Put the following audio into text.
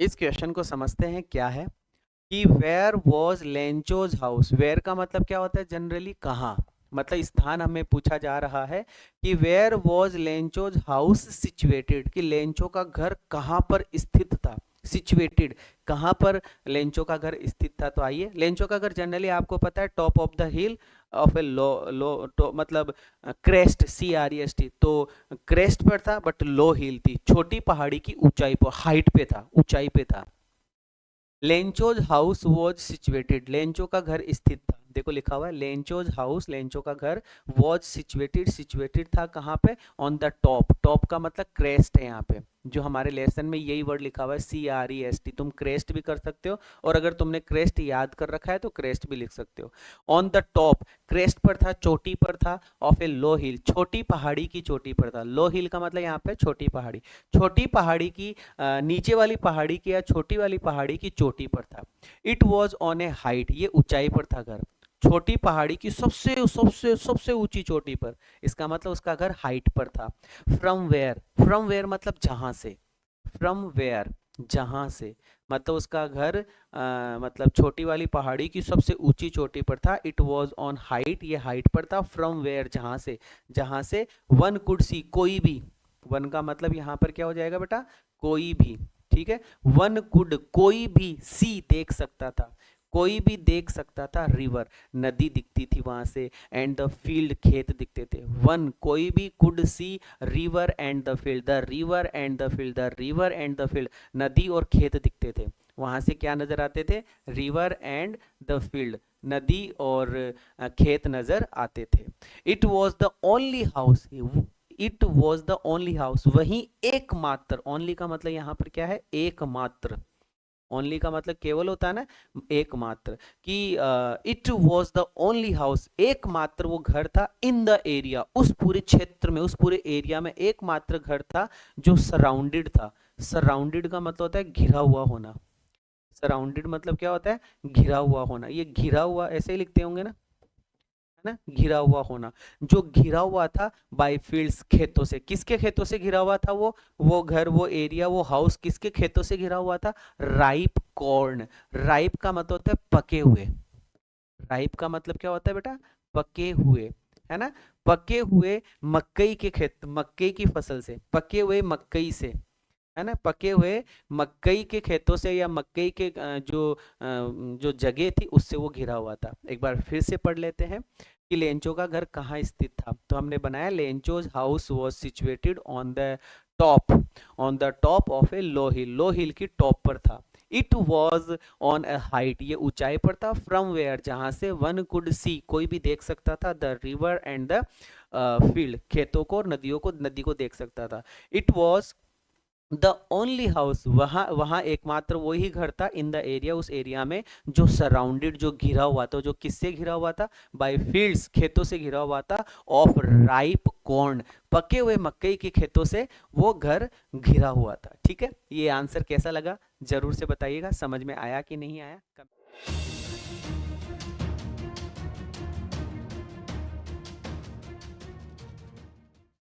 इस क्वेश्चन को समझते हैं क्या है कि where was Lencho's house. Where का मतलब क्या होता है जनरली कहाँ, मतलब स्थान हमें पूछा जा रहा है कि where was Lencho's house situated, कि लेंचो का घर कहाँ पर स्थित था। सिचुएटेड कहाँ पर लेंचो का घर स्थित था। तो आइए, लेंचो का घर जनरली आपको पता है top of the hill of a low low तो मतलब क्रेस्ट, CREST, तो क्रेस्ट पर था बट लो हिल थी, छोटी पहाड़ी की ऊंचाई पर, हाइट पे था, ऊंचाई पे था। Lencho's house was situated, Lencho का घर स्थित था। देखो लिखा हुआ है लेंचोज हाउस, लेंचो का घर वॉज सिचुएटेड, सिचुएटेड था कहाँ पे, ऑन द टॉप। टॉप का मतलब क्रेस्ट है यहाँ पे, जो हमारे लेसन में यही वर्ड लिखा हुआ है CREST। तुम क्रेस्ट भी कर सकते हो, और अगर तुमने क्रेस्ट याद कर रखा है तो क्रेस्ट भी लिख सकते हो। ऑन द टॉप, क्रेस्ट पर था, चोटी पर था, ऑफ ए लो हिल, छोटी पहाड़ी की चोटी पर था। लो हिल का मतलब यहाँ पे छोटी पहाड़ी, छोटी पहाड़ी की नीचे वाली पहाड़ी की या छोटी वाली पहाड़ी की चोटी पर था। It was on a height, ये ऊंचाई पर था घर, छोटी पहाड़ी की सबसे सबसे सबसे ऊंची चोटी पर, इसका मतलब उसका घर हाइट पर था। फ्रॉम वेयर, फ्रॉम वेयर मतलब जहां से, फ्रॉम वेयर जहां से, मतलब उसका घर मतलब छोटी वाली पहाड़ी की सबसे ऊंची चोटी पर था। इट वॉज ऑन हाइट, ये हाइट पर था। फ्रॉम वेयर जहां से, जहां से वन कुड सी, कोई भी, वन का मतलब यहां पर क्या हो जाएगा बेटा, कोई भी, ठीक है। वन कुड, कोई भी, सी देख सकता था, कोई भी देख सकता था, रिवर नदी दिखती थी वहां से, एंड द फील्ड खेत दिखते थे। वन कोई भी, could see river and the field, the river and the field, the river and the field, नदी और खेत दिखते थे। वहां से क्या नजर आते थे, रिवर एंड द फील्ड, नदी और खेत नजर आते थे। It was the only house, it was the only house, वही एकमात्र, ओनली का मतलब यहां पर क्या है, एकमात्र। ओनली का मतलब केवल होता है ना, एकमात्र, कि it was the only house, एकमात्र वो घर था, इन द एरिया, उस पूरे क्षेत्र में, उस पूरे एरिया में एकमात्र घर था जो सराउंडेड था। सराउंडेड का मतलब होता है घिरा हुआ होना। सराउंडेड मतलब क्या होता है, घिरा हुआ होना। ये घिरा हुआ ऐसे ही लिखते होंगे ना, है ना, घिरा हुआ होना। जो घिरा हुआ था बाय फील्ड्स, खेतों से। किसके खेतों से घिरा हुआ था वो घर, वो एरिया, वो हाउस किसके खेतों से घिरा हुआ था, राइप कॉर्न। राइप का मतलब होता है पके हुए, राइप का मतलब क्या होता है बेटा, पके हुए, है ना। पके हुए मकई के खेत, मकई की फसल से, पके हुए मकई से, है ना, पके हुए मकई के खेतों से या मकई के जो जगह थी उससे वो घिरा हुआ था। एक बार फिर से पढ़ लेते हैं कि लेंचो का घर कहाँ स्थित था। तो हमने बनाया Lencho's house was situated on the top, on the top of a low hill, low hill की टॉप पर था। It was on a height, ये ऊंचाई पर था। फ्रॉम वेयर जहां से, वन कुड सी कोई भी देख सकता था, the river and the field खेतों को और नदियों को, नदी को देख सकता था। It was the only house, वहाँ वहाँ एकमात्र वही घर था, इन द एरिया, उस एरिया में, जो सराउंडेड, जो घिरा हुआ था, जो किससे घिरा हुआ था, बाय फील्ड्स, खेतों से घिरा हुआ था, ऑफ राइप कॉर्न, पके हुए मकई के खेतों से वो घर घिरा हुआ था। ठीक है, ये आंसर कैसा लगा जरूर से बताइएगा, समझ में आया कि नहीं आया।